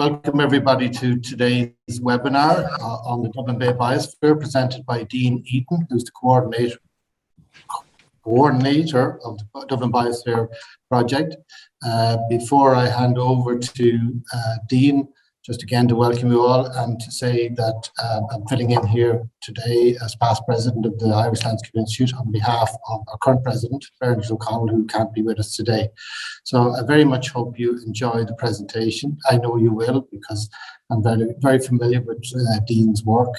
Welcome everybody to today's webinar on the Dublin Bay Biosphere, presented by Dean Eaton, who's the coordinator of the Dublin Biosphere project. Before I hand over to Dean, just again to welcome you all and to say that I'm filling in here today as past president of the Irish Landscape Institute on behalf of our current president, Bernard O'Connell, who can't be with us today. So I very much hope you enjoy the presentation. I know you will, because I'm very, very familiar with Dean's work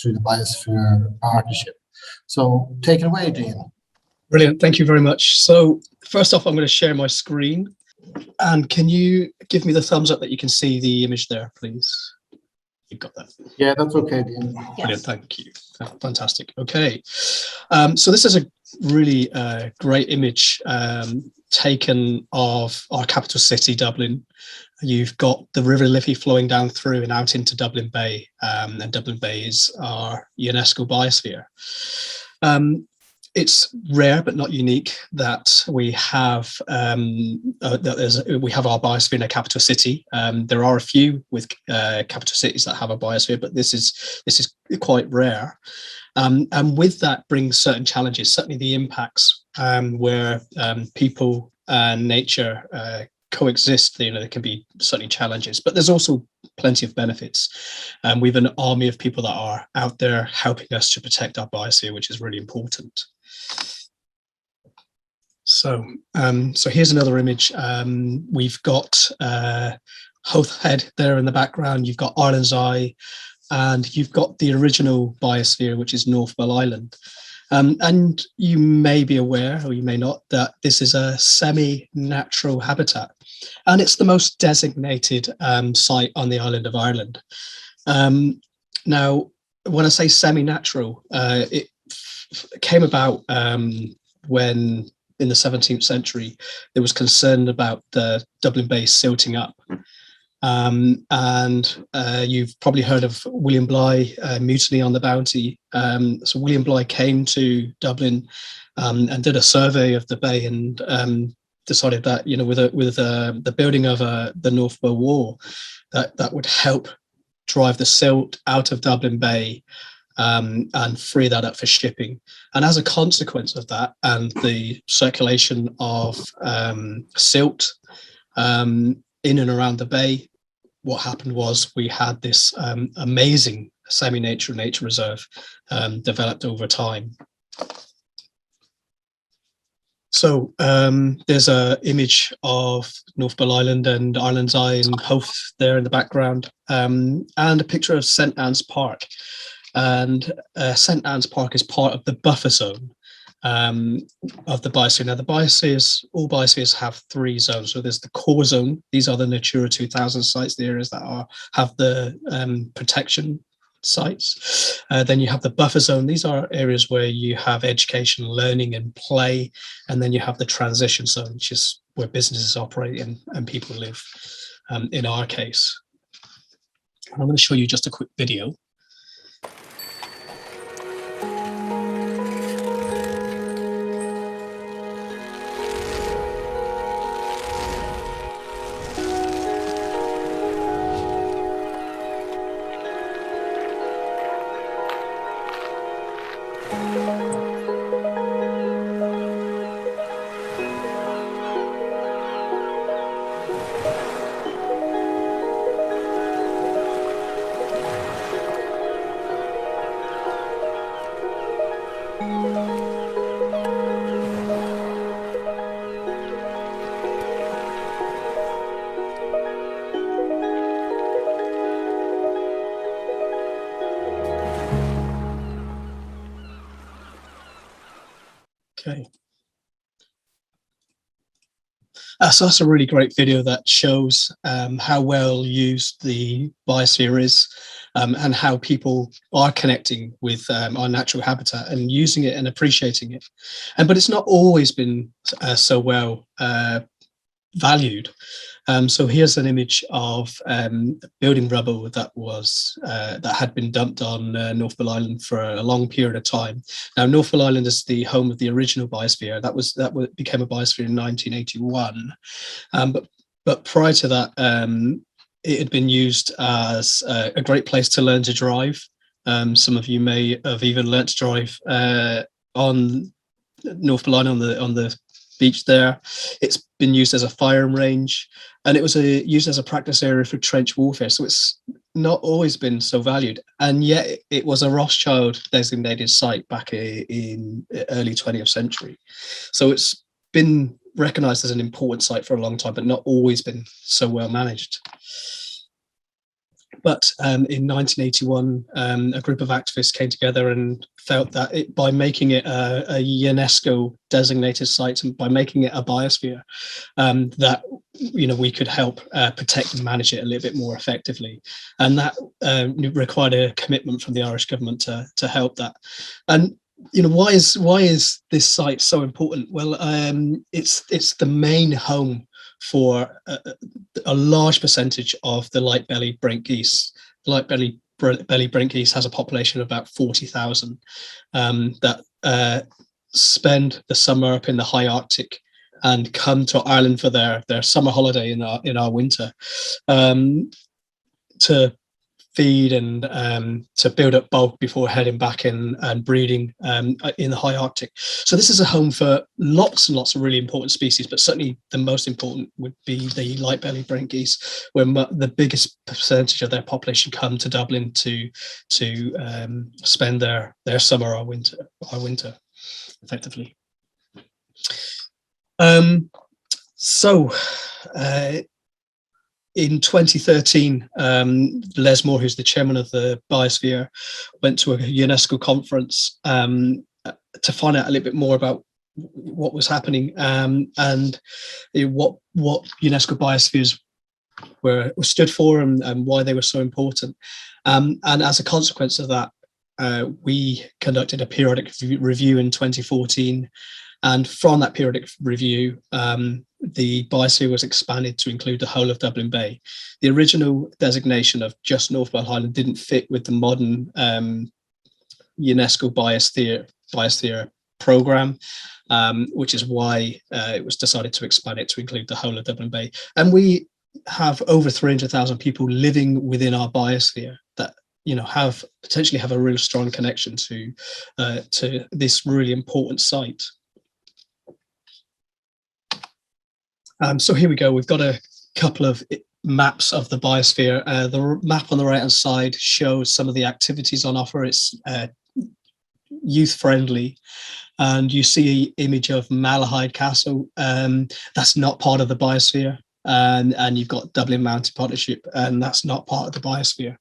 through the Biosphere Partnership. So take it away, Dean. Brilliant, thank you very much. So first off, I'm going to share my screen. And can you give me the thumbs up that you can see the image there, please? You've got that. Yeah, that's okay, Dean. Yes. Brilliant, thank you. Fantastic. Okay, so this is a really great image taken of our capital city, Dublin. You've got the River Liffey flowing down through and out into Dublin Bay, and Dublin Bay is our UNESCO biosphere. It's rare but not unique that we have we have our biosphere in a capital city. There are a few with capital cities that have a biosphere, but this is quite rare. And with that brings certain challenges. Certainly the impacts where people and nature coexist. There can be certainly challenges, but there's also plenty of benefits. We have an army of people that are out there helping us to protect our biosphere, which is really important. So here's another image. We've got Howth Head there in the background. You've got Ireland's Eye, and you've got the original biosphere, which is North Bell Island. And you may be aware, or you may not, that this is a semi-natural habitat, and it's the most designated site on the island of Ireland. Now, when I say semi-natural, it came about when in the 17th century there was concern about the Dublin Bay silting up, and you've probably heard of William Bligh mutiny on the Bounty. So William Bligh came to Dublin and did a survey of the bay and decided that with the building of the North Bow Wall that would help drive the silt out of Dublin Bay and free that up for shipping. And as a consequence of that and the circulation of silt in and around the bay, what happened was we had this amazing semi-natural nature reserve developed over time. So there's an image of North Bell Island and Ireland's Eye and Howth there in the background, and a picture of St Anne's Park. And St Anne's Park is part of the buffer zone of the biosphere. Now, all biospheres have three zones. So there's the core zone. These are the Natura 2000 sites, the areas that have the protection sites. Then you have the buffer zone. These are areas where you have education, learning and play. And then you have the transition zone, which is where businesses operate and people live, in our case. I'm going to show you just a quick video. Okay. So that's a really great video that shows how well used the biosphere is, and how people are connecting with our natural habitat and using it and appreciating it. But it's not always been so well valued. So here's an image of building rubble that had been dumped on North Bell Island for a long period of time. Now, North Bell Island is the home of the original biosphere. That became a biosphere in 1981. But prior to that, it had been used as a great place to learn to drive. Some of you may have even learnt to drive on North Carolina on the beach there. It's been used as a firing range, and it was used as a practice area for trench warfare. So it's not always been so valued, and yet it was a Rothschild designated site back in early 20th century. So it's been recognized as an important site for a long time, but not always been so well managed. But in 1981, a group of activists came together and felt that by making it a UNESCO designated site and by making it a biosphere, that we could help protect and manage it a little bit more effectively, and that required a commitment from the Irish government to help that. And why is this site so important? Well, it's the main home for a large percentage of the light belly brink geese. The light belly brink geese has a population of about 40,000 that spend the summer up in the high Arctic and come to Ireland for their summer holiday in our winter, to feed and to build up bulk before heading back and breeding in the high Arctic. So this is a home for lots and lots of really important species, but certainly the most important would be the light belly brink geese, where the biggest percentage of their population come to Dublin to spend their summer or winter effectively. In 2013, Les Moore, who's the chairman of the Biosphere, went to a UNESCO conference to find out a little bit more about what was happening and what UNESCO biospheres were stood for and why they were so important. And as a consequence of that, we conducted a periodic review in 2014. And from that periodic review, the biosphere was expanded to include the whole of Dublin Bay. The original designation of just North Bell Highland didn't fit with the modern UNESCO biosphere program, which is why it was decided to expand it to include the whole of Dublin Bay. And we have over 300,000 people living within our biosphere that potentially have a real strong connection to this really important site. So here we go. We've got a couple of maps of the biosphere. The map on the right hand side shows some of the activities on offer. It's youth friendly, and you see an image of Malahide Castle. That's not part of the biosphere, and you've got Dublin Mountain Partnership, and that's not part of the biosphere.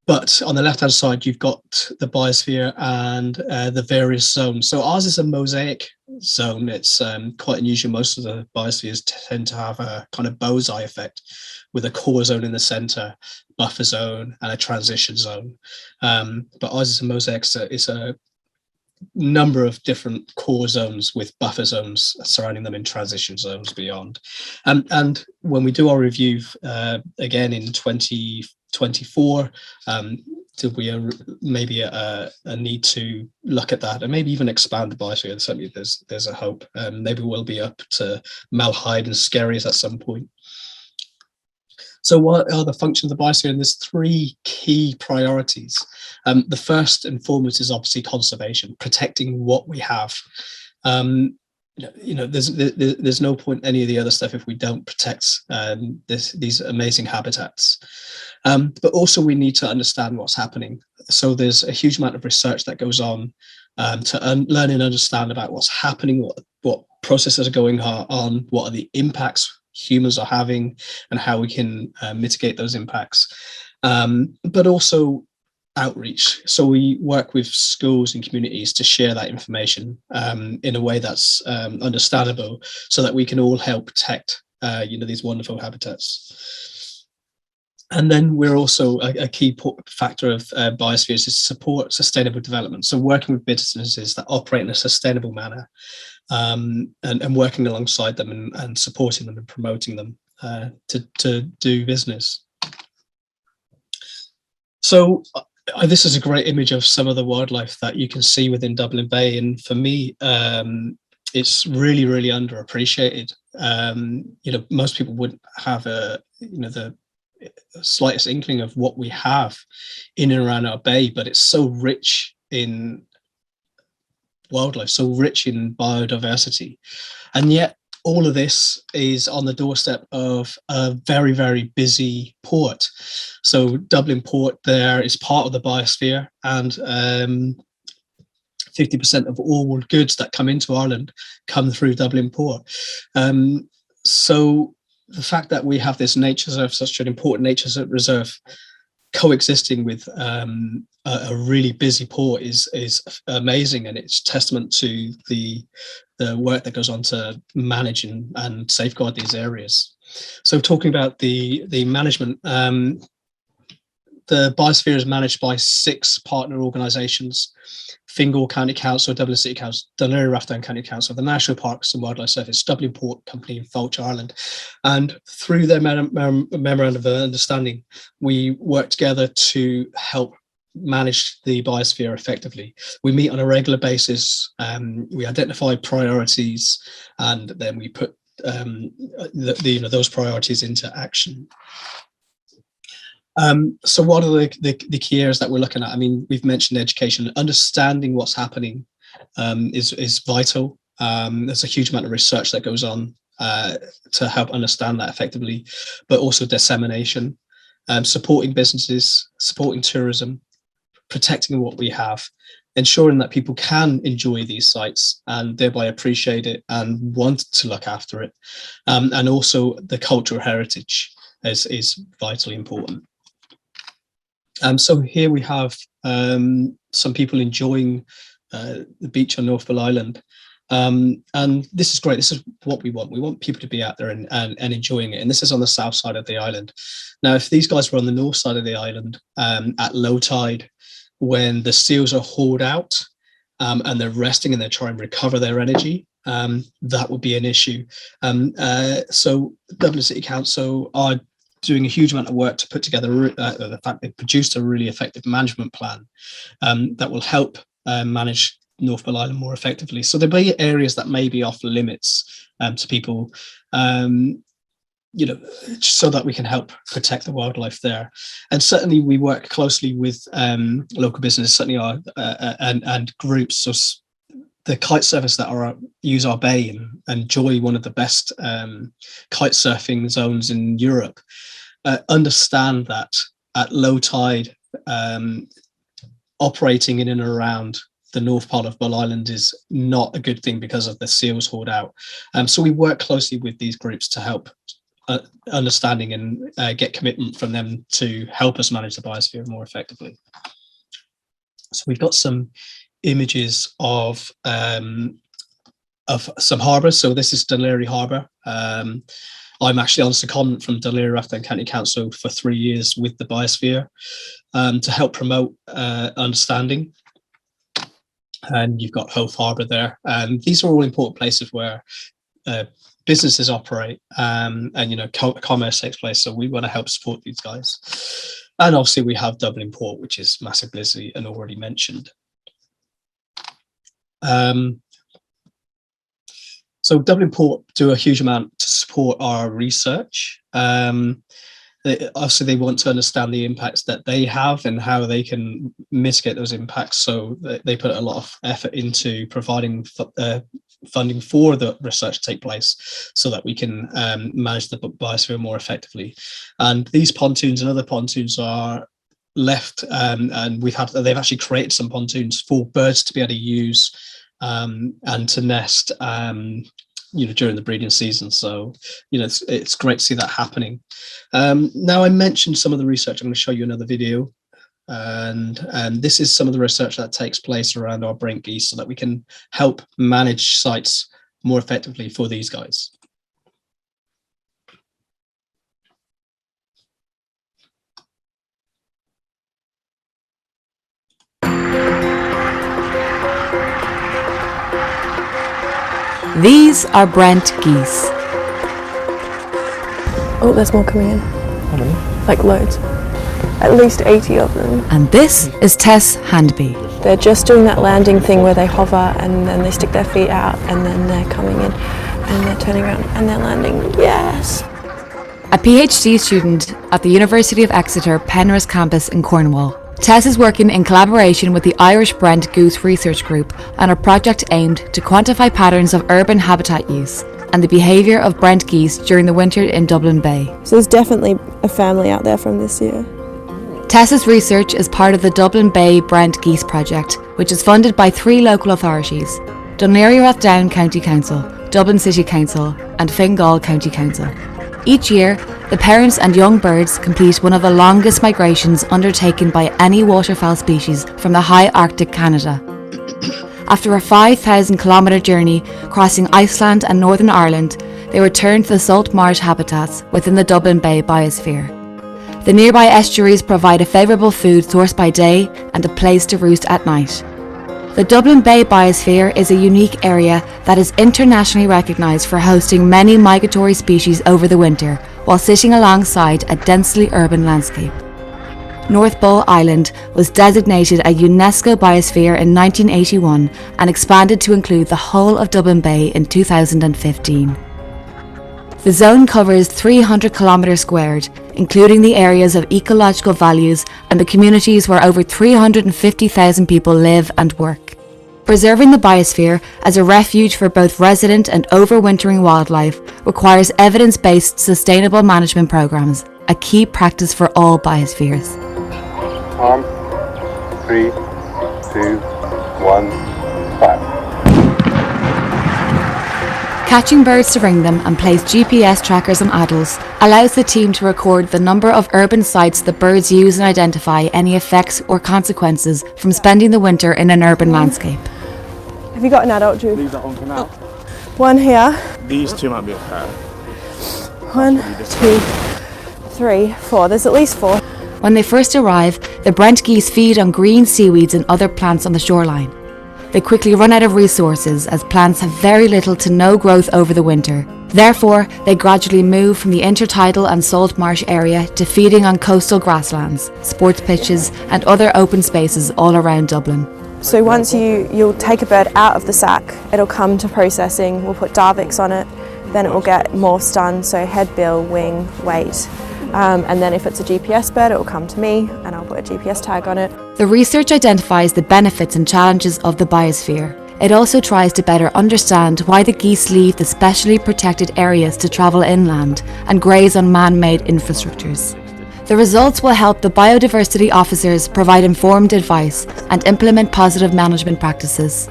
But on the left-hand side, you've got the biosphere and the various zones. So ours is a mosaic zone. It's quite unusual. Most of the biospheres tend to have a kind of bow's eye effect with a core zone in the center, buffer zone, and a transition zone. But ours is a mosaic. So it's a number of different core zones with buffer zones surrounding them in transition zones beyond. And when we do our review again in 2024, we maybe a need to look at that and maybe even expand the biosphere. Certainly there's a hope. Maybe we'll be up to Malahide and Skerries at some point. So what are the functions of the biosphere? And there's three key priorities. The first and foremost is obviously conservation, protecting what we have. There's no point in any of the other stuff if we don't protect these amazing habitats. But also we need to understand what's happening. So there's a huge amount of research that goes on to learn and understand about what's happening, what processes are going on, what are the impacts humans are having, and how we can mitigate those impacts. But also outreach. So we work with schools and communities to share that information in a way that's understandable, so that we can all help protect these wonderful habitats. And then we're also a key factor of biospheres is support sustainable development. So working with businesses that operate in a sustainable manner, and working alongside them and supporting them and promoting them to do business. So this is a great image of some of the wildlife that you can see within Dublin Bay, and for me, it's really, really underappreciated. Most people wouldn't have the slightest inkling of what we have in and around our bay, but it's so rich in wildlife, so rich in biodiversity, and yet all of this is on the doorstep of a very, very busy port. So Dublin Port there is part of the biosphere, and 50% of all goods that come into Ireland come through Dublin Port. So the fact that we have this nature reserve, such an important nature reserve, coexisting with a really busy port is amazing, and it's testament to the work that goes on to manage and safeguard these areas. So talking about the management, the biosphere is managed by 6 partner organisations: Fingal County Council, Dublin City Council, Dún Laoghaire County Council, the National Parks and Wildlife Service, Dublin Port Company in Fáilte, Ireland. And through their memorandum of understanding, we work together to help manage the biosphere effectively. We meet on a regular basis, we identify priorities, and then we put those priorities into action. So what are the key areas that we're looking at? I mean, we've mentioned education. Understanding what's happening is vital. There's a huge amount of research that goes on to help understand that effectively, but also dissemination, supporting businesses, supporting tourism, protecting what we have, ensuring that people can enjoy these sites and thereby appreciate it and want to look after it. And also the cultural heritage is vitally important. So here we have some people enjoying the beach on North Bell Island. And this is great. This is what we want. We want people to be out there and enjoying it. And this is on the south side of the island. Now, if these guys were on the north side of the island at low tide, when the seals are hauled out and they're resting and they're trying to recover their energy, that would be an issue. So Dublin City Council are doing a huge amount of work to put together the fact they've produced a really effective management plan that will help manage North Bell Island more effectively. So there'll be areas that may be off limits to people, so that we can help protect the wildlife there. And certainly we work closely with local business, certainly and groups. So the kite surfers that use our bay and enjoy one of the best kite surfing zones in Europe understand that at low tide, operating in and around the north part of Bell Island is not a good thing because of the seals hauled out. So we work closely with these groups to help understanding and get commitment from them to help us manage the biosphere more effectively. So we've got some images of some harbours. So this is Dún Laoghaire Harbour. I'm actually on secondment from Dún Laoghaire County Council for 3 years with the biosphere to help promote understanding. And you've got Hove Harbour there. And these are all important places where businesses operate and commerce takes place. So we want to help support these guys. And obviously we have Dublin Port, which is massively busy and already mentioned. So Dublin Port do a huge amount to support our research. Obviously, they want to understand the impacts that they have and how they can mitigate those impacts. So they put a lot of effort into providing funding for the research to take place so that we can manage the biosphere more effectively. And these pontoons and other pontoons are left, and they've actually created some pontoons for birds to be able to use and to nest during the breeding season. So it's great to see that happening. Now, I mentioned some of the research. I'm going to show you another video, and this is some of the research that takes place around our brink geese so that we can help manage sites more effectively for these guys. These are Brent geese. Oh, there's more coming in. How many? Like loads. At least 80 of them. And this is Tess Handby. They're just doing that landing thing where they hover and then they stick their feet out and then they're coming in and they're turning around and they're landing. Yes! A PhD student at the University of Exeter Penrith campus in Cornwall, Tess is working in collaboration with the Irish Brent Goose Research Group on a project aimed to quantify patterns of urban habitat use and the behaviour of Brent geese during the winter in Dublin Bay. So there's definitely a family out there from this year. Tess's research is part of the Dublin Bay Brent Geese project, which is funded by 3 local authorities: Dún Laoghaire-Rathdown County Council, Dublin City Council and Fingal County Council. Each year, the parents and young birds complete one of the longest migrations undertaken by any waterfowl species from the high Arctic Canada. After a 5,000 kilometre journey crossing Iceland and Northern Ireland, they return to the salt marsh habitats within the Dublin Bay Biosphere. The nearby estuaries provide a favourable food source by day and a place to roost at night. The Dublin Bay Biosphere is a unique area that is internationally recognised for hosting many migratory species over the winter, while sitting alongside a densely urban landscape. North Bull Island was designated a UNESCO Biosphere in 1981 and expanded to include the whole of Dublin Bay in 2015. The zone covers 300 kilometres squared, including the areas of ecological values and the communities where over 350,000 people live and work. Preserving the biosphere as a refuge for both resident and overwintering wildlife requires evidence-based sustainable management programmes, a key practice for all biospheres. On 3, 2, 1, fire. Catching birds to ring them and place GPS trackers on adults allows the team to record the number of urban sites the birds use and identify any effects or consequences from spending the winter in an urban landscape. Have you got an adult, Drew? Leave that one for now. One here. These two might be a pair. 1, 2, 3, 4. There's at least 4. When they first arrive, the Brent geese feed on green seaweeds and other plants on the shoreline. They quickly run out of resources as plants have very little to no growth over the winter. Therefore, they gradually move from the intertidal and salt marsh area to feeding on coastal grasslands, sports pitches and other open spaces all around Dublin. So once you'll take a bird out of the sack, it'll come to processing, we'll put Darvix on it, then it will get morphs done, so head, bill, wing, weight. And then if it's a GPS bird, it will come to me and I'll put a GPS tag on it. The research identifies the benefits and challenges of the biosphere. It also tries to better understand why the geese leave the specially protected areas to travel inland and graze on man-made infrastructures. The results will help the biodiversity officers provide informed advice and implement positive management practices.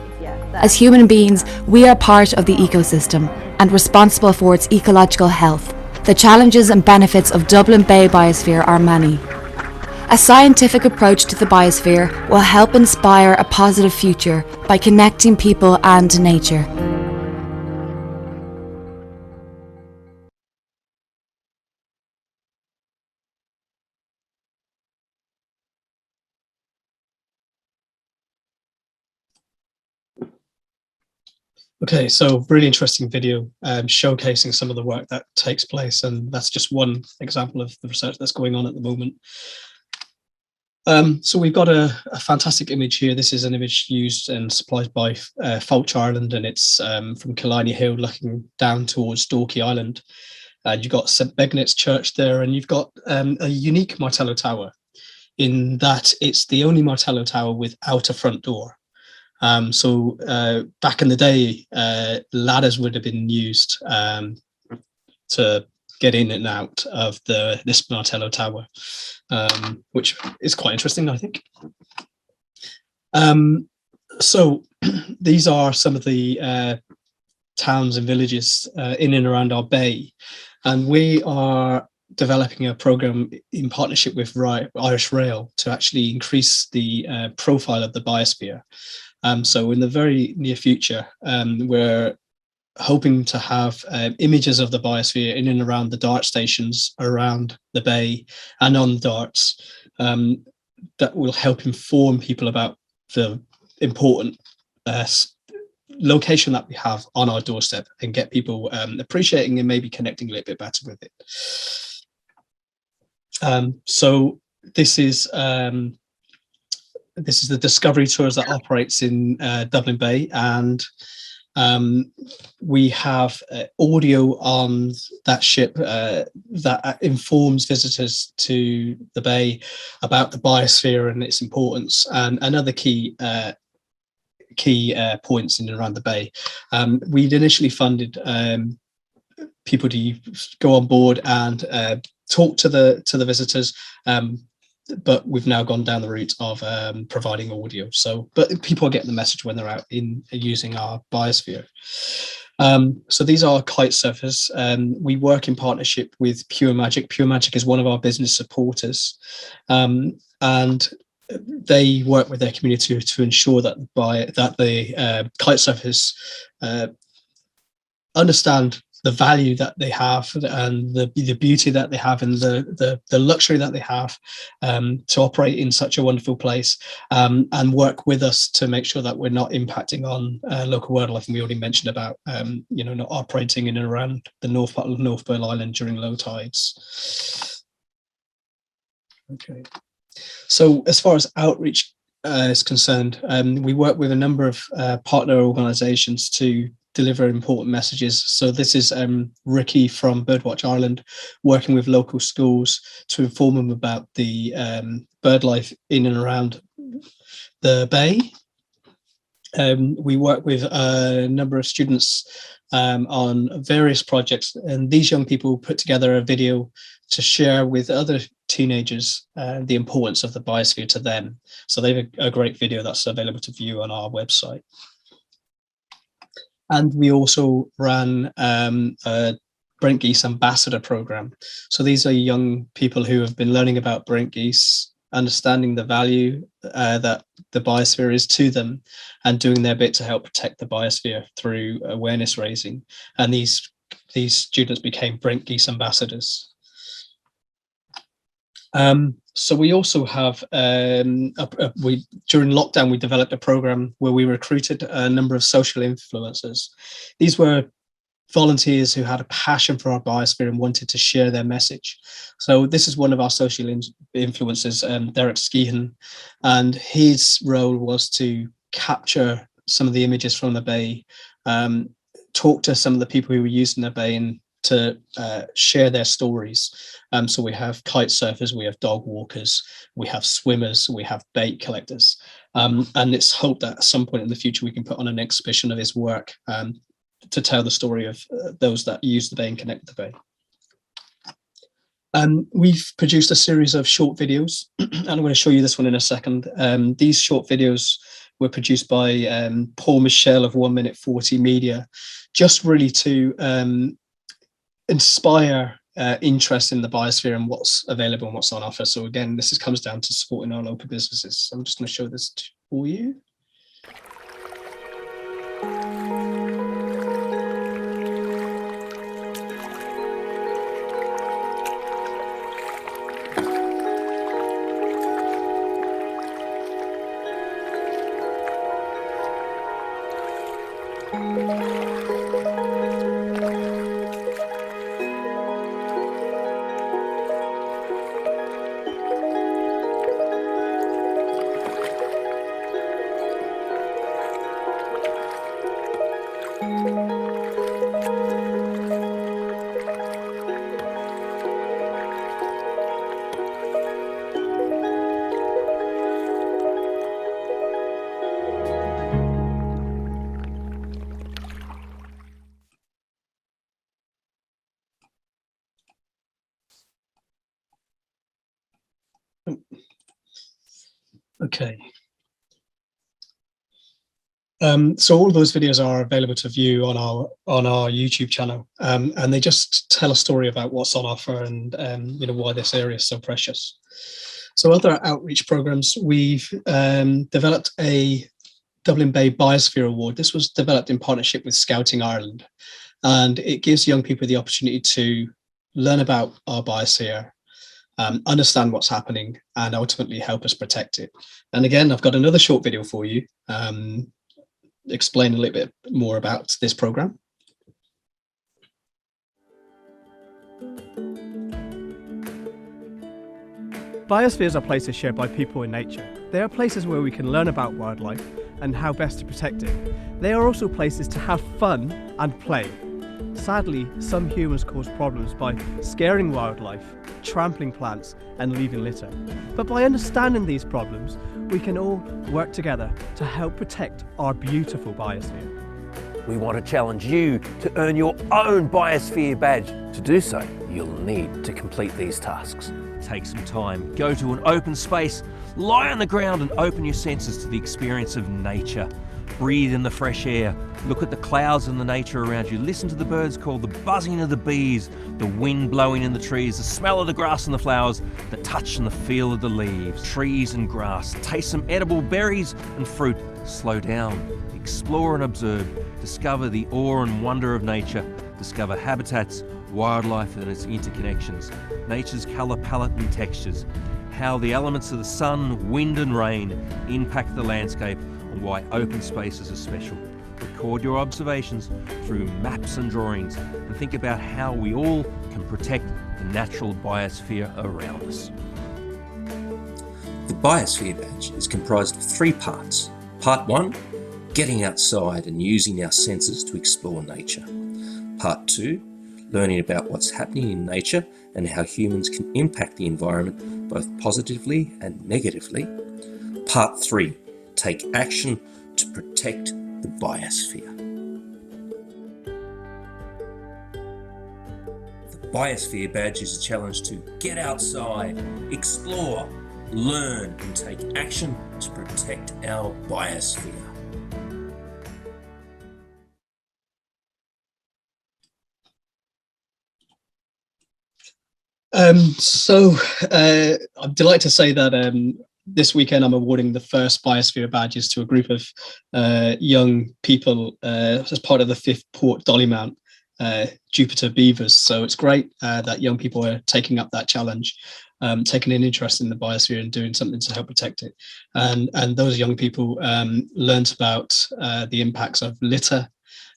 As human beings, we are part of the ecosystem and responsible for its ecological health. The challenges and benefits of Dublin Bay Biosphere are many. A scientific approach to the biosphere will help inspire a positive future by connecting people and nature. Okay, so really interesting video showcasing some of the work that takes place, and that's just one example of the research that's going on at the moment. So we've got a fantastic image here. This is an image used and supplied by Fulch Ireland, and it's from Killiney Hill looking down towards Dorky Island. You've got St Begnet's Church there, and you've got a unique Martello Tower in that it's the only Martello Tower without a front door. So back in the day, ladders would have been used to get in and out of this Martello Tower, which is quite interesting, I think. So these are some of the towns and villages in and around our bay, and we are developing a program in partnership with Irish Rail to actually increase the profile of the biosphere. So in the very near future, we're hoping to have images of the biosphere in and around the DART stations around the bay and on the darts that will help inform people about the important location that we have on our doorstep and get people appreciating and maybe connecting a little bit better with it. So this is the Discovery Tours that operates in Dublin Bay, and We have audio on that ship that informs visitors to the bay about the biosphere and its importance, and other key points in and around the bay. We'd initially funded people to go on board and talk to the visitors, but we've now gone down the route of providing audio. But people are getting the message when they're out in using our biosphere. So these are kite surfers. We work in partnership with Pure Magic. Pure Magic is one of our business supporters, and they work with their community to ensure that the kite surfers understand the value that they have and the beauty that they have and the luxury that they have to operate in such a wonderful place, and work with us to make sure that we're not impacting on local wildlife. And we already mentioned about not operating in and around the north part of North Pearl Island during low tides. Okay, so as far as outreach is concerned, we work with a number of partner organisations to deliver important messages. So this is Ricky from Birdwatch Ireland working with local schools to inform them about the bird life in and around the bay. We work with a number of students on various projects, and these young people put together a video to share with other teenagers the importance of the biosphere to them. So they have a great video that's available to view on our website. And we also ran a Brent Geese Ambassador program. So these are young people who have been learning about Brent geese, understanding the value that the biosphere is to them, and doing their bit to help protect the biosphere through awareness raising. And these students became Brent Geese Ambassadors. So we also have, during lockdown, we developed a program where we recruited a number of social influencers. These were volunteers who had a passion for our biosphere and wanted to share their message. So this is one of our social influencers, Derek Skehan, and his role was to capture some of the images from the bay, talk to some of the people who were using the bay, and to share their stories. So we have kite surfers, we have dog walkers, we have swimmers, we have bait collectors. And it's hoped that at some point in the future we can put on an exhibition of his work to tell the story of those that use the bay and connect with the bay. We've produced a series of short videos, and I'm going to show you this one in a second. These short videos were produced by Paul Michel of 1 Minute 40 Media, just really to inspire interest in the biosphere and what's available and what's on offer. So again, this comes down to supporting our local businesses. So I'm just going to show this for you. Okay. So all of those videos are available to view on our YouTube channel, and they just tell a story about what's on offer and why this area is so precious. So other outreach programs, we've developed a Dublin Bay Biosphere Award. This was developed in partnership with Scouting Ireland, and it gives young people the opportunity to learn about our biosphere, understand what's happening, and ultimately help us protect it. And again, I've got another short video for you, explain a little bit more about this program. Biospheres are places shared by people and nature. They are places where we can learn about wildlife, and how best to protect it. They are also places to have fun and play. Sadly, some humans cause problems by scaring wildlife, trampling plants and leaving litter. But by understanding these problems, we can all work together to help protect our beautiful biosphere. We want to challenge you to earn your own Biosphere badge. To do so, you'll need to complete these tasks. Take some time, go to an open space, lie on the ground and open your senses to the experience of nature. Breathe in the fresh air, look at the clouds and the nature around you, listen to the birds call, the buzzing of the bees, the wind blowing in the trees, the smell of the grass and the flowers, the touch and the feel of the leaves, trees and grass. Taste some edible berries and fruit. Slow down, explore and observe, discover the awe and wonder of nature, discover habitats, wildlife and its interconnections, nature's colour palette and textures, how the elements of the sun, wind and rain impact the landscape, and why open spaces are special. Record your observations through maps and drawings and think about how we all can protect the natural biosphere around us. The Biosphere badge is comprised of 3 parts. Part 1, getting outside and using our senses to explore nature. Part 2, learning about what's happening in nature and how humans can impact the environment both positively and negatively. Part 3, take action to protect the biosphere. The Biosphere badge is a challenge to get outside, explore, learn and take action to protect our biosphere. I'm delighted to say that this weekend I'm awarding the first Biosphere badges to a group of young people as part of the 5th Port Dollymount Jupiter Beavers. So it's great that young people are taking up that challenge, taking an interest in the biosphere and doing something to help protect it. And those young people learnt about the impacts of litter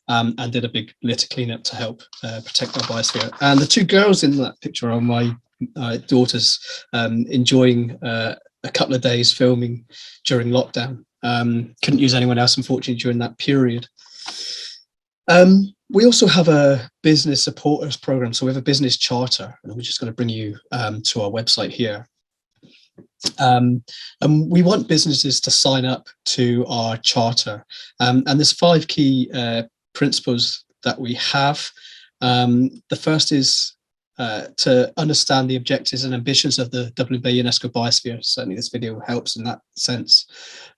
and did a big litter cleanup to help protect our biosphere. And the 2 girls in that picture are my daughters enjoying a couple of days filming during lockdown. Couldn't use anyone else, unfortunately, during that period. We also have a business supporters program. So we have a business charter, and I'm just going to bring you to our website here. And we want businesses to sign up to our charter. And there's 5 key principles that we have. The first is to understand the objectives and ambitions of the Dublin Bay UNESCO Biosphere. Certainly this video helps in that sense.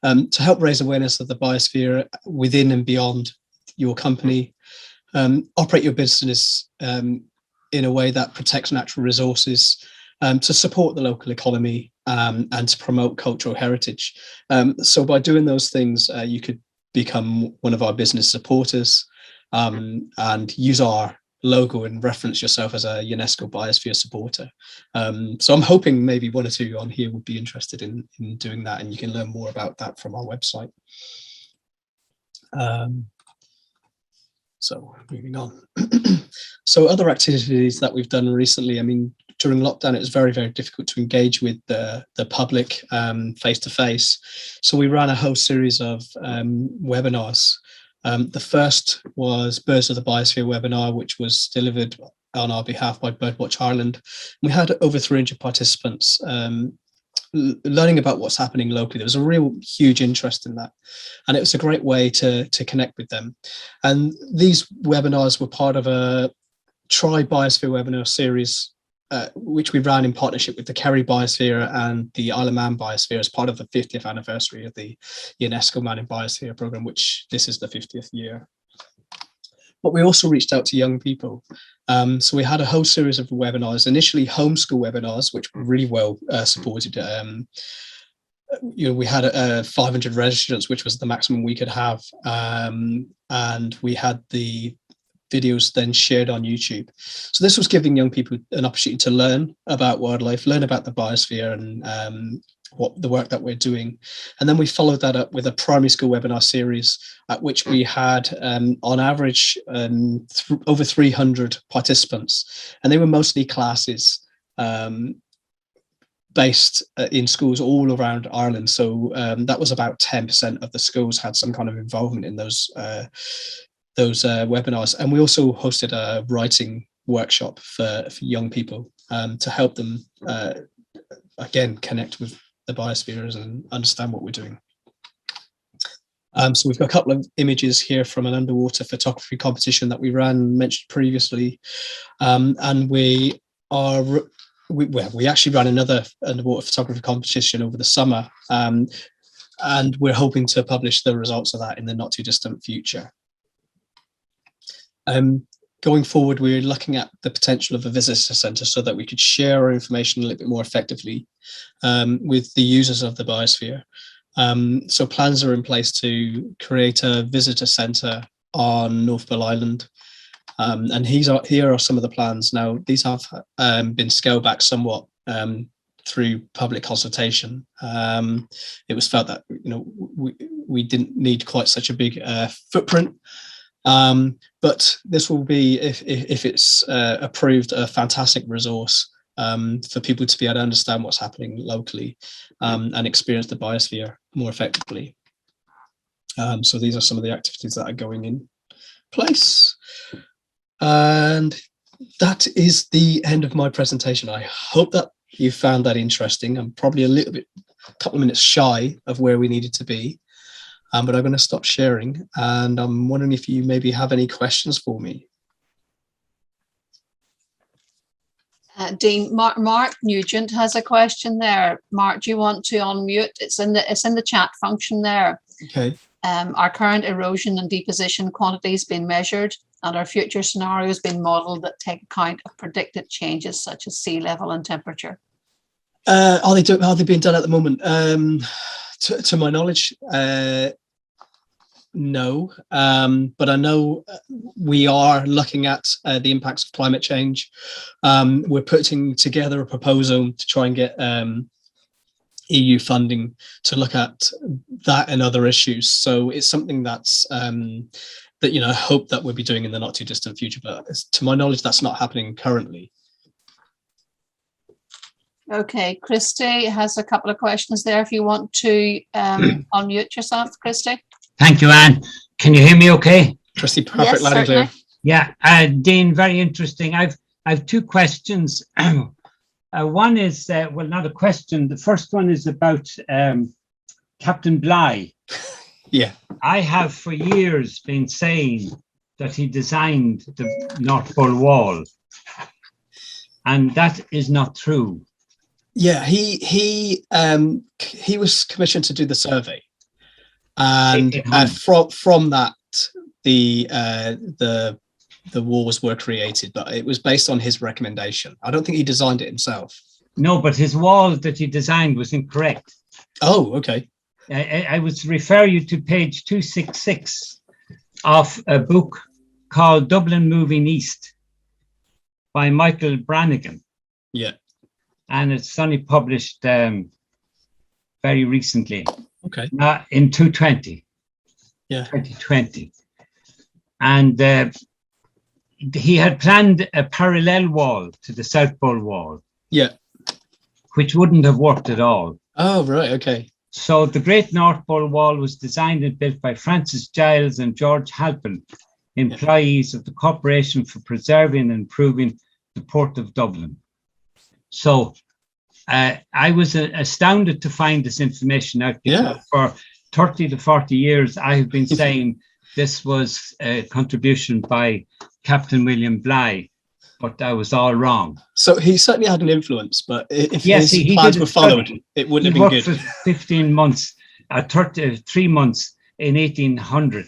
To help raise awareness of the biosphere within and beyond your company. Operate your business in a way that protects natural resources, to support the local economy and to promote cultural heritage. So by doing those things, you could become one of our business supporters and use our logo and reference yourself as a UNESCO Biosphere supporter. So I'm hoping maybe 1 or 2 on here would be interested in doing that, and you can learn more about that from our website. So moving on. So other activities that we've done recently, I mean, during lockdown, it was very, very difficult to engage with the public face to face. So we ran a whole series of webinars. The first was Birds of the Biosphere webinar, which was delivered on our behalf by Birdwatch Ireland. We had over 300 participants learning about what's happening locally. There was a real huge interest in that, and it was a great way to connect with them. And these webinars were part of a Try Biosphere webinar series, which we ran in partnership with the Kerry Biosphere and the Isle of Man Biosphere as part of the 50th anniversary of the UNESCO Man in Biosphere programme, which this is the 50th year. But we also reached out to young people. So we had a whole series of webinars, initially homeschool webinars, which were really well supported. We had 500 registrants, which was the maximum we could have. And we had the videos then shared on YouTube. So this was giving young people an opportunity to learn about wildlife, learn about the biosphere and what the work that we're doing. And then we followed that up with a primary school webinar series at which we had on average over 300 participants, and they were mostly classes based in schools all around Ireland. So that was about 10% of the schools had some kind of involvement in those webinars. And we also hosted a writing workshop for young people to help them, again, connect with the biospheres and understand what we're doing. So we've got a couple of images here from an underwater photography competition that we mentioned previously. And we actually ran another underwater photography competition over the summer. And we're hoping to publish the results of that in the not too distant future. Going forward, we're looking at the potential of a visitor centre so that we could share our information a little bit more effectively with the users of the biosphere. So plans are in place to create a visitor centre on North Bell Island. And here are some of the plans. Now, these have been scaled back somewhat through public consultation. It was felt that we didn't need quite such a big footprint. But this will be, if it's approved, a fantastic resource for people to be able to understand what's happening locally and experience the biosphere more effectively. So these are some of the activities that are going in place. And that is the end of my presentation. I hope that you found that interesting. I'm probably a couple of minutes shy of where we needed to be. But I'm going to stop sharing, and I'm wondering if you maybe have any questions for me. Dean, Mark Nugent has a question there. Mark, do you want to unmute? It's in the chat function there. Okay. Our current erosion and deposition quantities been measured, and our future scenarios been modelled that take account of predicted changes such as sea level and temperature. Are they being done at the moment? To my knowledge, no. But I know we are looking at the impacts of climate change. We're putting together a proposal to try and get EU funding to look at that and other issues. So it's something that's that I hope that we'll be doing in the not too distant future. But to my knowledge, that's not happening currently. Okay, Christy has a couple of questions there. If you want to unmute yourself, Christy. Thank you, Anne. Can you hear me okay? Christy, perfect, yes, loud and clear. Yeah, Dean, very interesting. I've two questions. One is, well, not a question. The first one is about Captain Bligh. Yeah. I have for years been saying that he designed the North Pole Wall, and that is not true. Yeah, he was commissioned to do the survey, and from that the walls were created, but it was based on his recommendation. I don't think he designed it himself. No, but his wall that he designed was incorrect. Oh, okay. I would refer you to page 266 of a book called Dublin Moving East by Michael Brannigan. Yeah. And it's only published very recently. Okay. In 2020. Yeah. 2020. And he had planned a parallel wall to the South Pole Wall. Yeah. Which wouldn't have worked at all. Oh, right. Okay. So the Great North Pole Wall was designed and built by Francis Giles and George Halpin, employees of the Corporation for Preserving and Improving the Port of Dublin. So I was astounded to find this information out, because for 30 to 40 years, I have been saying this was a contribution by Captain William Bligh, but I was all wrong. So he certainly had an influence, but if yes, his plans were followed, it wouldn't have been good. He worked for 15 months, 3 months in 1800,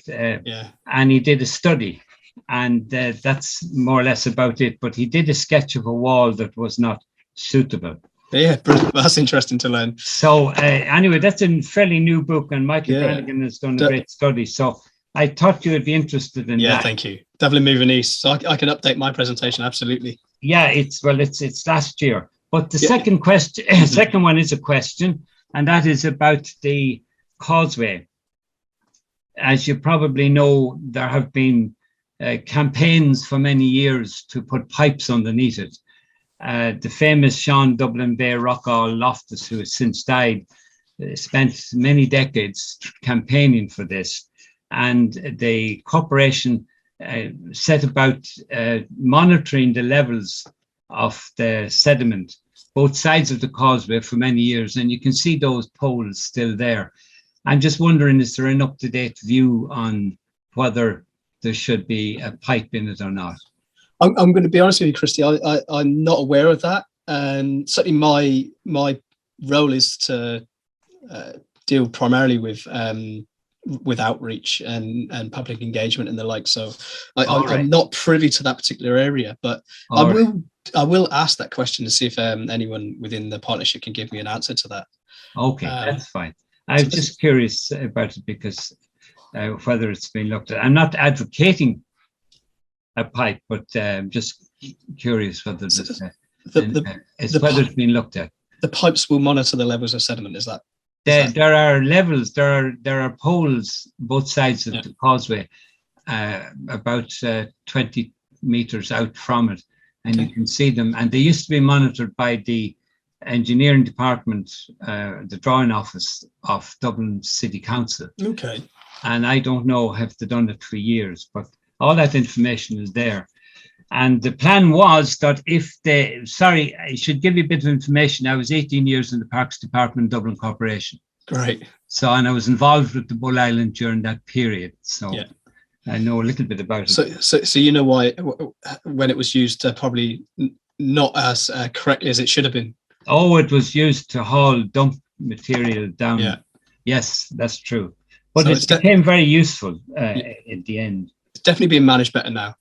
and he did a study, and that's more or less about it. But he did a sketch of a wall that was not suitable. Yeah, brilliant. That's interesting to learn. So anyway, that's a fairly new book, and Michael Brannigan has done a great study. So I thought you would be interested in that. Yeah, thank you. Dublin Moving East. So I can update my presentation, absolutely. Yeah, it's last year. But the second question, second one is a question, and that is about the causeway. As you probably know, there have been campaigns for many years to put pipes underneath it. The famous Sean Dublin Bay Rockall Loftus, who has since died, spent many decades campaigning for this. And the corporation set about monitoring the levels of the sediment, both sides of the causeway, for many years. And you can see those poles still there. I'm just wondering, is there an up-to-date view on whether there should be a pipe in it or not? I'm going to be honest with you, Christy. I'm not aware of that, and certainly my role is to deal primarily with outreach and public engagement and the like. So I'm not privy to that particular area, but I will ask that question to see if anyone within the partnership can give me an answer to that. Okay, that's fine. I was just curious about it because whether it's been looked at. I'm not advocating a pipe, but just curious whether it's been looked at. The pipes will monitor the levels of sediment. Is that? There are levels. There are poles both sides of the causeway, about 20 meters out from it, and you can see them. And they used to be monitored by the engineering department, the drawing office of Dublin City Council. Okay. And I don't know if they've done it for years, but all that information is there. And the plan was that I should give you a bit of information. I was 18 years in the Parks Department, Dublin Corporation. Great. So, and I was involved with the Bull Island during that period. So I know a little bit about it. So you know why, when it was used, probably not as correctly as it should have been. Oh, it was used to haul dump material down. Yeah. Yes, that's true. But so it became very useful at the end. It's definitely being managed better now.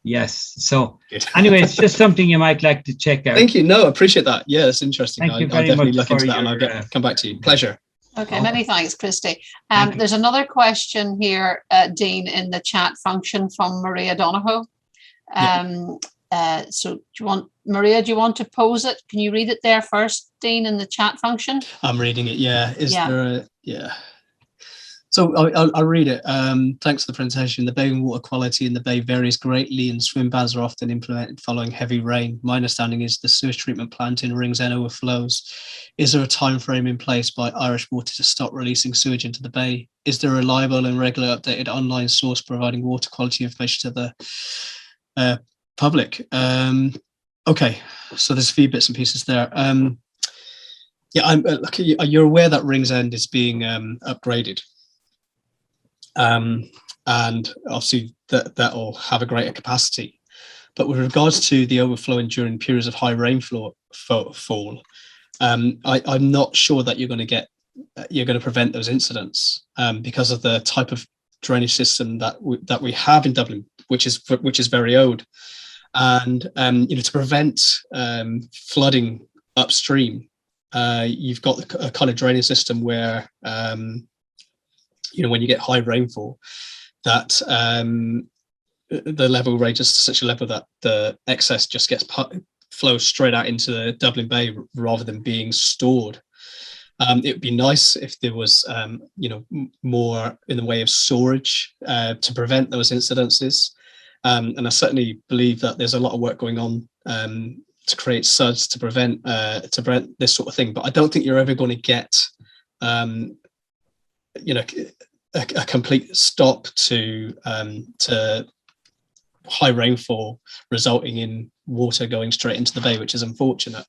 Yes. So anyway, it's just something you might like to check out. Thank you. No, I appreciate that. Yeah, it's interesting. Thank you I'll definitely look into that and I'll come back to you. Pleasure. Okay, many thanks, Christy. There's another question here, Dean, in the chat function from Maria Donohoe. So do you want to pose it? Can you read it there first, Dean, in the chat function? I'm reading it, yeah. So I'll read it. Thanks for the presentation. The bay water quality in the bay varies greatly and swim bans are often implemented following heavy rain. My understanding is the sewage treatment plant in Ringsend overflows. Is there a time frame in place by Irish Water to stop releasing sewage into the bay? Is there a reliable and regular updated online source providing water quality information to the public? Okay, so there's a few bits and pieces there. I'm lucky. You're aware that Ringsend is being upgraded. And obviously that will have a greater capacity. But with regards to the overflowing during periods of high rainfall, I'm not sure that you're going to prevent those incidents because of the type of drainage system that we have in Dublin, which is very old. And to prevent flooding upstream, you've got a kind of drainage system where when you get high rainfall, that the level raises to such a level that the excess just flows straight out into the Dublin Bay rather than being stored. It would be nice if there was, more in the way of storage to prevent those incidences. And I certainly believe that there's a lot of work going on to create SUDs to prevent this sort of thing. But I don't think you're ever going to get a complete stop to high rainfall resulting in water going straight into the bay, which is unfortunate,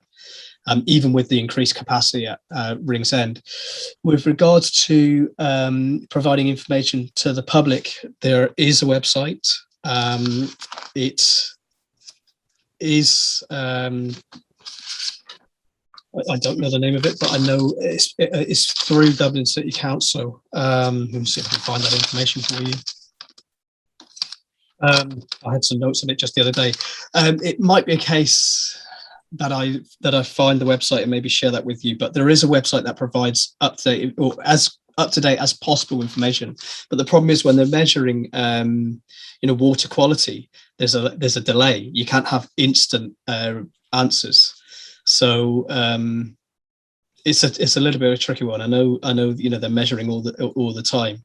even with the increased capacity at Ringsend. With regards to providing information to the public, there is a website. It is I don't know the name of it, but I know it's through Dublin City Council. Let me see if I can find that information for you. I had some notes on it just the other day. It might be a case that I find the website and maybe share that with you, but there is a website that provides updated or as up to date as possible information. But the problem is when they're measuring water quality, there's a delay. You can't have instant answers. So it's a little bit of a tricky one. I know they're measuring all the time,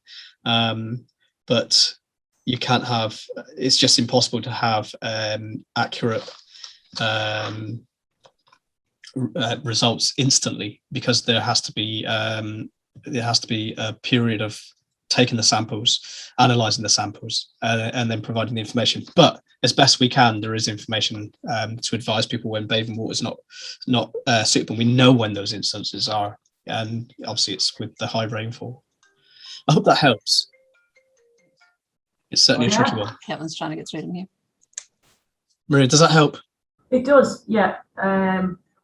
but you can't have. It's just impossible to have accurate results instantly, because there has to be a period of taking the samples, analysing the samples, and then providing the information. But as best we can, there is information to advise people when bathing water is not suitable. We know when those instances are, and obviously it's with the high rainfall. I hope that helps. It's certainly a tricky one. Kevin's trying to get through to me. Maria, does that help? It does, yeah.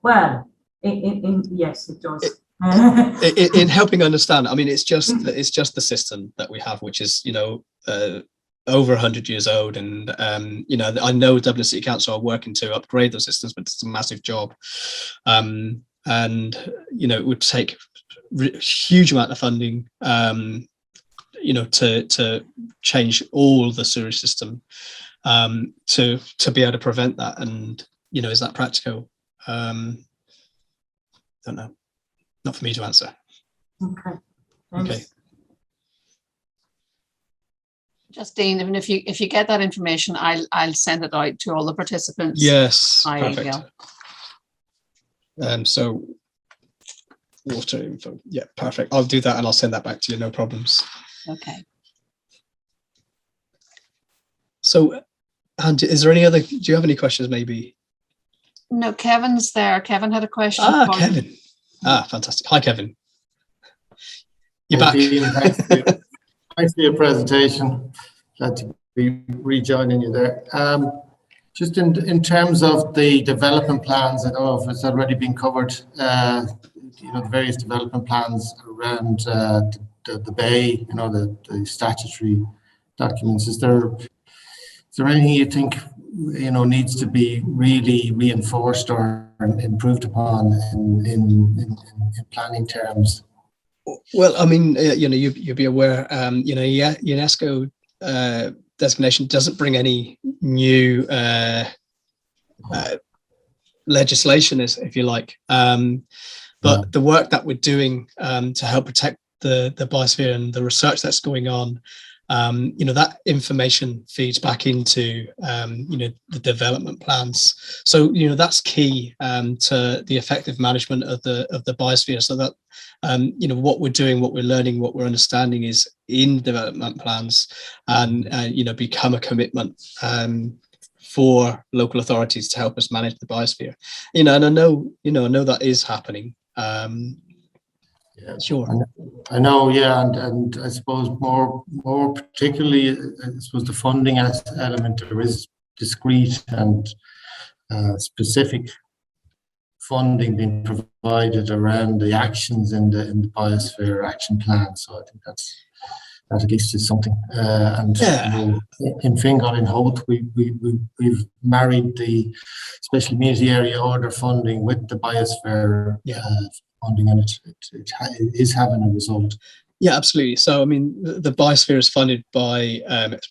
Well, yes, it does. In helping understand, I mean, it's just the system that we have, which is, over 100 years old, and I know Dublin City Council are working to upgrade those systems, but it's a massive job, and it would take a huge amount of funding, to change all the sewage system, to be able to prevent that. And is that practical? Don't know. Not for me to answer. Okay. Thanks. Okay. Justine, even if you get that information, I'll send it out to all the participants. Yes. Perfect. So water info. Yeah, perfect. I'll do that and I'll send that back to you. No problems. Okay. So, and is there any other? Do you have any questions? Maybe. No, Kevin's there. Kevin had a question. Kevin. Fantastic. Hi, Kevin. You're back. Thanks for your presentation. Glad to be rejoining you there. Just in terms of the development plans, I don't know if it's already been covered, the various development plans around the bay, the statutory documents. Is there anything you think needs to be really reinforced or improved upon in planning terms? Well, I mean, you'll be aware, UNESCO designation doesn't bring any new legislation, if you like, but the work that we're doing to help protect the biosphere and the research that's going on, that information feeds back into the development plans. So that's key to the effective management of the biosphere. So that what we're doing, what we're learning, what we're understanding is in development plans, and become a commitment for local authorities to help us manage the biosphere. And I know that is happening. Yeah, sure. I know, yeah, and I suppose more particularly, I suppose the funding element, there is discrete and specific funding being provided around the actions in the biosphere action plan. So I think that at least is something. In Fingal in Holt, we've married the special community area order funding with the biosphere funding, and it is having a result. Yeah, absolutely. So, I mean, the biosphere is funded by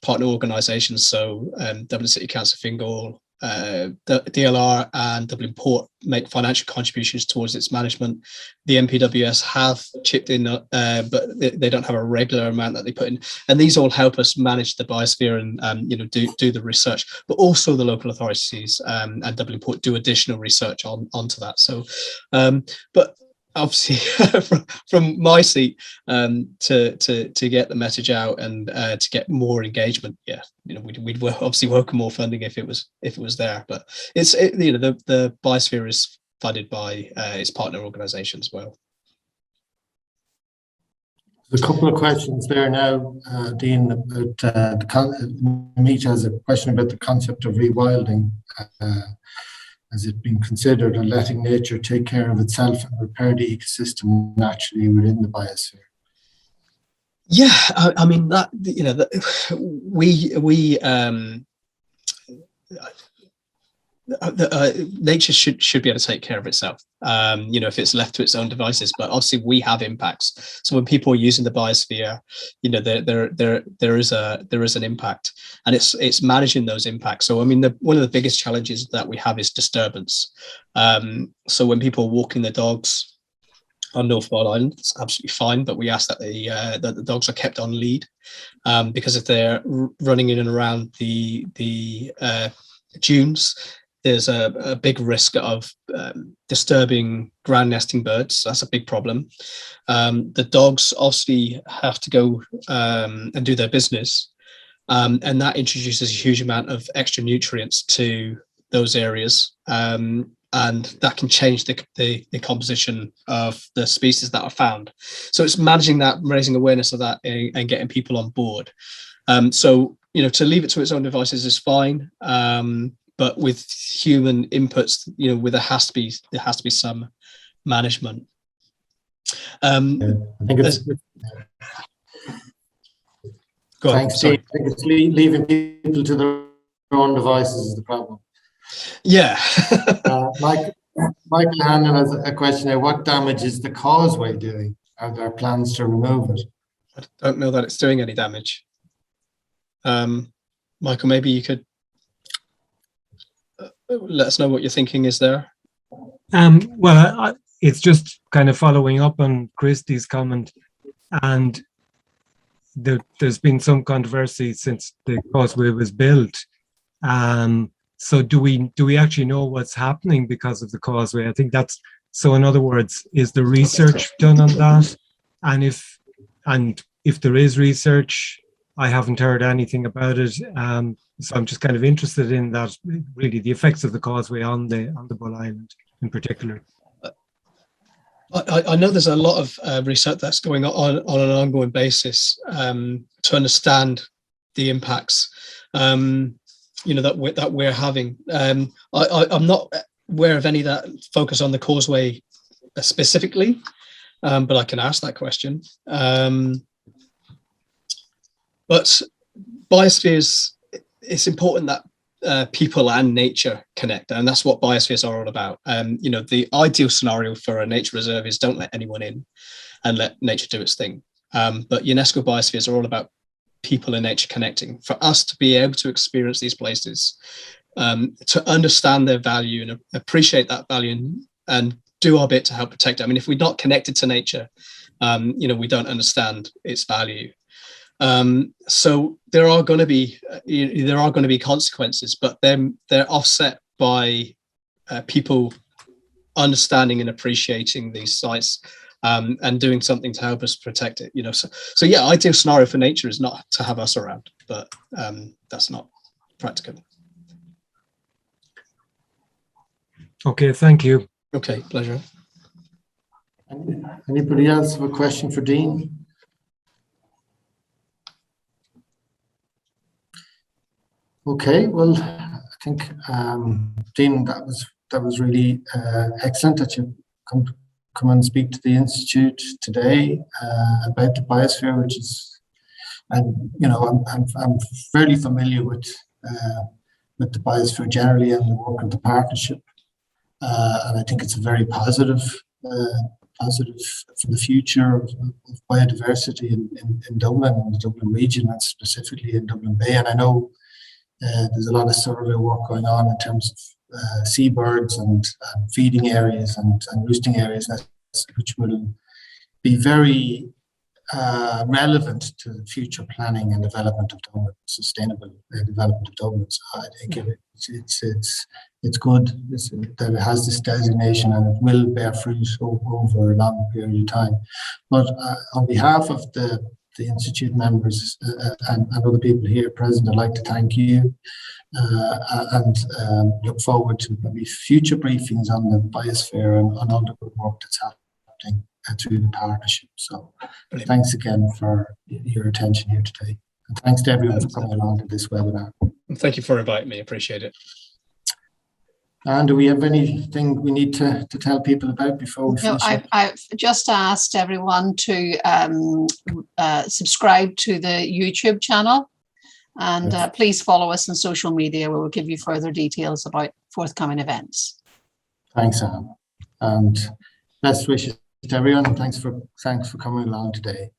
partner organisations. So, Dublin City Council, Fingal, the DLR, and Dublin Port make financial contributions towards its management. The MPWS have chipped in, but they don't have a regular amount that they put in. And these all help us manage the biosphere and do the research. But also the local authorities and Dublin Port do additional research onto that. So, but obviously from my seat, to get the message out and to get more engagement, we'd obviously welcome more funding if it was there. But the biosphere is funded by its partner organisation as well. There's a couple of questions there now, Dean. About Meet has a question about the concept of rewilding. Has it been considered on letting nature take care of itself and repair the ecosystem naturally within the biosphere? Yeah, I mean that nature should be able to take care of itself. If it's left to its own devices. But obviously we have impacts. So when people are using the biosphere, there is an impact, and it's managing those impacts. So I mean, one of the biggest challenges that we have is disturbance. So when people are walking their dogs on North Ball Island, it's absolutely fine, but we ask that the dogs are kept on lead, because if they're running in and around the dunes, there's a big risk of disturbing ground nesting birds. That's a big problem. The dogs obviously have to go and do their business, and that introduces a huge amount of extra nutrients to those areas, and that can change the composition of the species that are found. So it's managing that, raising awareness of that, and getting people on board. So, to leave it to its own devices is fine. But with human inputs, there has to be some management. I think it's thanks, Steve. I think it's leaving people to their own devices is the problem. Yeah. Michael Hannon has a question here. What damage is the causeway doing? Are there plans to remove it? I don't know that it's doing any damage. Michael, maybe you could let us know what your thinking is there. Well, it's just kind of following up on Christie's comment, and there's been some controversy since the causeway was built. So do we actually know what's happening because of the causeway? I think that's so. In other words, is the research done on that? And if there is research, I haven't heard anything about it. So I'm just kind of interested in that, really, the effects of the causeway on the Bull Island in particular. I know there's a lot of research that's going on an ongoing basis to understand the impacts, that we're having. I'm not aware of any that focus on the causeway specifically, but I can ask that question. But biospheres, it's important that people and nature connect, and that's what biospheres are all about. The ideal scenario for a nature reserve is don't let anyone in and let nature do its thing. But UNESCO biospheres are all about people and nature connecting. For us to be able to experience these places, to understand their value and appreciate that value, and do our bit to help protect it. I mean, if we're not connected to nature, we don't understand its value. So there are going to be consequences, but they're offset by people understanding and appreciating these sites, and doing something to help us protect it. So yeah, ideal scenario for nature is not to have us around, but that's not practical. Okay, thank you. Okay, pleasure. Anybody else have a question for Dean? Okay, well, I think Dean, that was really excellent that you come and speak to the Institute today about the biosphere, which is, and I'm fairly familiar with the biosphere generally and the work of the partnership, and I think it's a very positive for the future of biodiversity in Dublin and the Dublin region, and specifically in Dublin Bay. And I know there's a lot of survey work going on in terms of seabirds and feeding areas and roosting areas, which will be very relevant to the future planning and development of Dublin, sustainable development of Dublin. So I think it's good that it has this designation, and it will bear fruit over a long period of time. But on behalf of the Institute members and other people here present, I'd like to thank you and look forward to maybe future briefings on the biosphere and on all the good work that's happening through the partnership. So thanks again for your attention here today. And thanks to everyone for coming along to this webinar. Thank you for inviting me. Appreciate it. And do we have anything we need to tell people about before we finish? I've just asked everyone to subscribe to the YouTube channel, and please follow us on social media, where we'll give you further details about forthcoming events. Thanks, Anne, and best wishes to everyone. Thanks for coming along today.